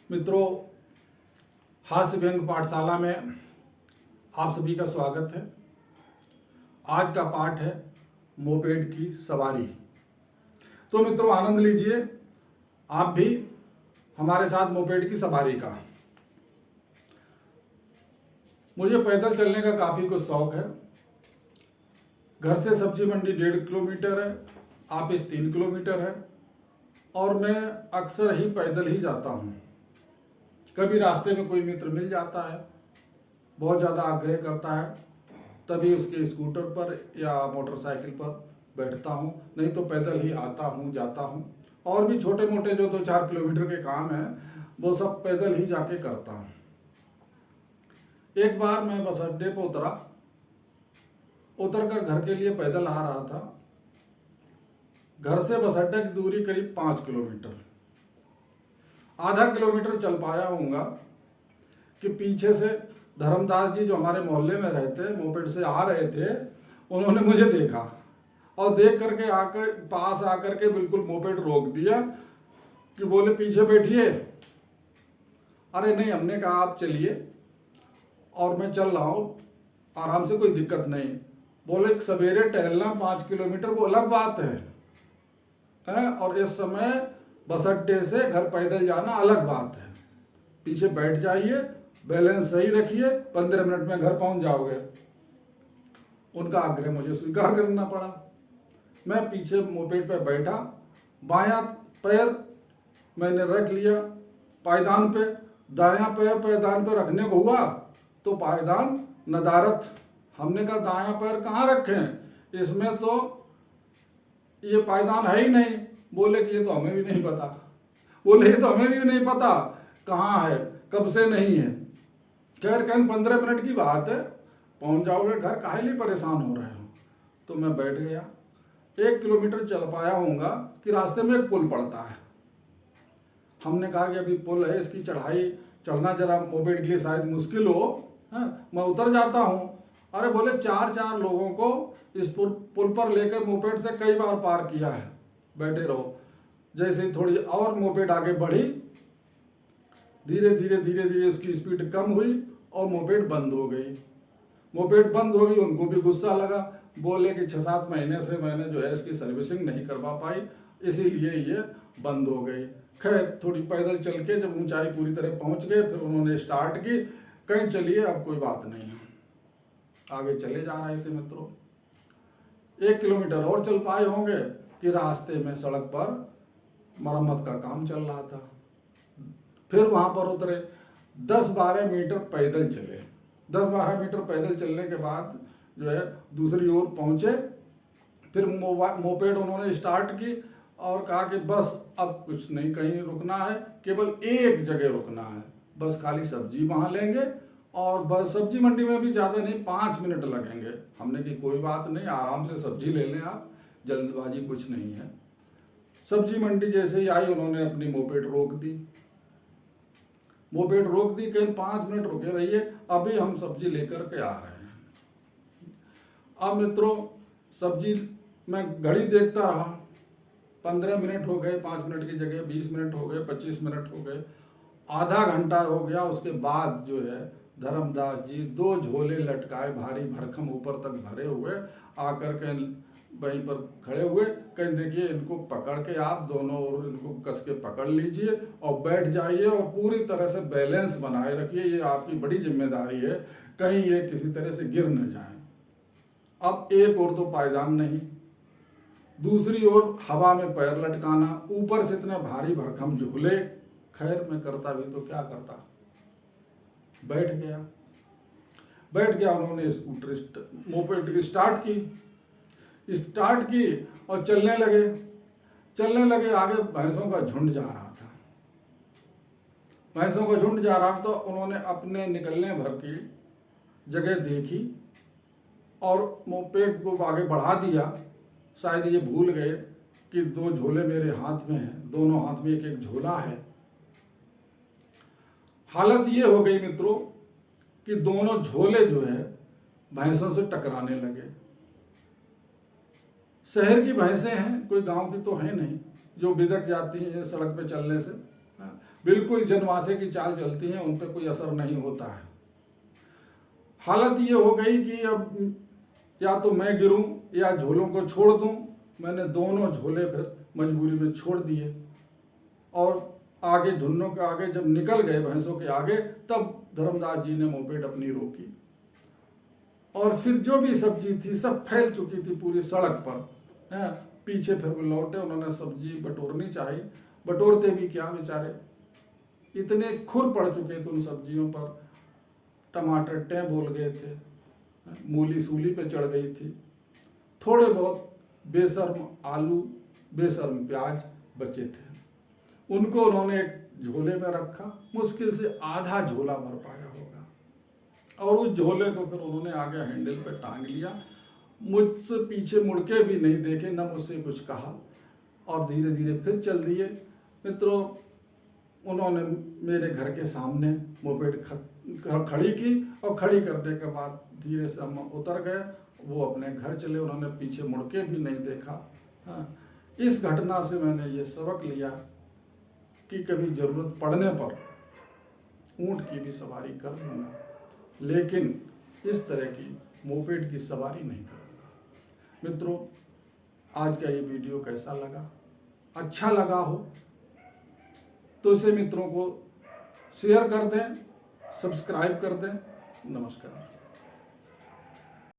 मित्रों, हास्य व्यंग पाठशाला में आप सभी का स्वागत है। आज का पाठ है मोपेड की सवारी। तो मित्रों, आनंद लीजिए आप भी हमारे साथ मोपेड की सवारी का। मुझे पैदल चलने का काफ़ी कुछ शौक है। घर से सब्जी मंडी 1.5 किलोमीटर है, ऑफिस 3 किलोमीटर है और मैं अक्सर ही पैदल ही जाता हूँ। कभी रास्ते में कोई मित्र मिल जाता है, बहुत ज़्यादा आग्रह करता है, तभी उसके स्कूटर पर या मोटरसाइकिल पर बैठता हूँ, नहीं तो पैदल ही आता हूँ जाता हूँ। और भी छोटे मोटे जो 2-4 किलोमीटर के काम हैं वो सब पैदल ही जाके करता हूँ। एक बार मैं बस अड्डे पर उतर कर घर के लिए पैदल आ रहा था। घर से बस अड्डे की दूरी करीब 5 किलोमीटर, आधा किलोमीटर चल पाया होऊंगा कि पीछे से धर्मदास जी जो हमारे मोहल्ले में रहते मोपेड से आ रहे थे, उन्होंने मुझे देखा और देख करके आकर पास आकर के बिल्कुल मोपेड रोक दिया कि बोले पीछे बैठिए। अरे नहीं, हमने कहा आप चलिए और मैं चल रहा हूँ आराम से, कोई दिक्कत नहीं। बोले सवेरे टहलना 5 किलोमीटर वो अलग बात है और इस समय बस अड्डे से घर पैदल जाना अलग बात है। पीछे बैठ जाइए, बैलेंस सही रखिए, 15 मिनट में घर पहुंच जाओगे। उनका आग्रह मुझे स्वीकार करना पड़ा। मैं पीछे मोपेड पर बैठा, बायां पैर मैंने रख लिया पायदान पे, दायां पैर पायदान पे रखने को हुआ तो पायदान नदारत। हमने कहा दायां पैर कहाँ रखें, इसमें तो ये पायदान है ही नहीं। बोले कि ये तो हमें भी नहीं पता। बोले ये तो हमें भी नहीं पता कहाँ है, कब से नहीं है। खैर 15 मिनट की बात है, पहुंच जाओगे घर, काहे लिए परेशान हो रहे हो। तो मैं बैठ गया। 1 किलोमीटर चल पाया होऊंगा कि रास्ते में एक पुल पड़ता है। हमने कहा कि अभी पुल है, इसकी चढ़ाई चढ़ना जरा मोपेड के लिए शायद मुश्किल हो, मैं उतर जाता हूँ। अरे बोले 4 लोगों को इस पुल पर लेकर मोपेड से कई बार पार किया है, बैठे रहो। जैसे ही थोड़ी और मोपेड आगे बढ़ी, धीरे धीरे उसकी स्पीड कम हुई और मोपेड बंद हो गई। मोपेड बंद हो गई, उनको भी गुस्सा लगा। बोले कि 6-7 महीने से मैंने जो है इसकी सर्विसिंग नहीं करवा पाई, इसीलिए ये बंद हो गई। खैर थोड़ी पैदल चल के जब ऊंचाई पूरी तरह पहुंच गए, फिर उन्होंने स्टार्ट की, कहीं चलिए अब कोई बात नहीं है। आगे चले जा रहे थे मित्रों। 1 किलोमीटर और चल पाए होंगे कि रास्ते में सड़क पर मरम्मत का काम चल रहा था। फिर वहां पर उतरे, 10-12 मीटर पैदल चले। 10-12 मीटर पैदल चलने के बाद जो है दूसरी ओर पहुंचे। फिर मोपेड उन्होंने स्टार्ट की और कहा कि बस अब कुछ नहीं कहीं रुकना है, केवल एक जगह रुकना है, बस खाली सब्जी वहां लेंगे और बस सब्जी मंडी में भी ज़्यादा नहीं, 5 मिनट लगेंगे। हमने की कोई बात नहीं, आराम से सब्जी ले लें आप, जल्दबाजी कुछ नहीं है। सब्जी मंडी जैसे ही आई, उन्होंने अपनी मोपेड रोक दी। मोपेड रोक दी, कहीं 5 मिनट रुके रहिए, अभी हम सब्जी लेकर के आ रहे हैं। अब मित्रों, सब्जी मैं घड़ी देखता रहा, 15 मिनट हो गए, 5 मिनट की जगह 20 मिनट हो गए, 25 मिनट हो गए, आधा घंटा हो गया। उसके बाद जो है धर्मदास जी 2 झोले लटकाए भारी भरकम ऊपर तक भरे हुए आकर के वहीं पर खड़े हुए। कहीं देखिए इनको पकड़ के आप दोनों ओर इनको कस के पकड़ लीजिए और बैठ जाइए और पूरी तरह से बैलेंस बनाए रखिए, ये आपकी बड़ी जिम्मेदारी है, कहीं ये किसी तरह से गिर न जाए। अब एक ओर तो पायदान नहीं, दूसरी ओर हवा में पैर लटकाना, ऊपर से इतने भारी भरकम झूले। खैर मैं करता भी तो क्या करता, बैठ गया। उन्होंने स्कूटर मोपेड स्टार्ट की और चलने लगे। आगे भैंसों का झुंड जा रहा था। तो उन्होंने अपने निकलने भर की जगह देखी और मोपेड को आगे बढ़ा दिया। शायद ये भूल गए कि 2 झोले मेरे हाथ में हैं, दोनों हाथ में एक झोला है। हालत ये हो गई मित्रों कि दोनों झोले जो है भैंसों से टकराने लगे। शहर की भैंसें हैं, कोई गांव की तो है नहीं जो बिदक जाती हैं सड़क पे चलने से। बिल्कुल जनवासे की चाल चलती हैं, उन पर कोई असर नहीं होता है। हालत ये हो गई कि अब या तो मैं गिरूं या झोलों को छोड़ दूं। मैंने दोनों झोले फिर मजबूरी में छोड़ दिए और आगे झुन्नों के आगे जब निकल गए, भैंसों के आगे, तब धर्मदास जी ने मोपेड अपनी रोकी और फिर जो भी सब्जी थी सब फैल चुकी थी पूरी सड़क पर। हैं, पीछे फिर वो लौटे, उन्होंने सब्जी बटोरनी चाहिए, बटोरते भी क्या बेचारे, इतने खुर पड़ चुके थे उन सब्जियों पर। टमाटर टें बोल गए थे, मूली सूली पे चढ़ गई थी, थोड़े बहुत बेशर्म आलू बेशर्म प्याज बचे थे, उनको उन्होंने एक झोले में रखा। मुश्किल से आधा झोला भर पाया होगा और उस झोले को फिर उन्होंने आगे हैंडल पे टांग लिया। मुझसे पीछे मुड़ के भी नहीं देखे, न मुझसे कुछ कहा और धीरे धीरे फिर चल दिए। मित्रों, उन्होंने मेरे घर के सामने मोपेड खड़ी की और खड़ी करने के बाद धीरे से हम उतर गए। वो अपने घर चले, उन्होंने पीछे मुड़ के भी नहीं देखा। हाँ, इस घटना से मैंने ये सबक लिया कि कभी जरूरत पड़ने पर ऊंट की भी सवारी कर लूँगा, लेकिन इस तरह की मोपेड की सवारी नहीं करूँगा। मित्रों, आज का ये वीडियो कैसा लगा? अच्छा लगा हो तो इसे मित्रों को शेयर कर दें, सब्सक्राइब कर दें। नमस्कार।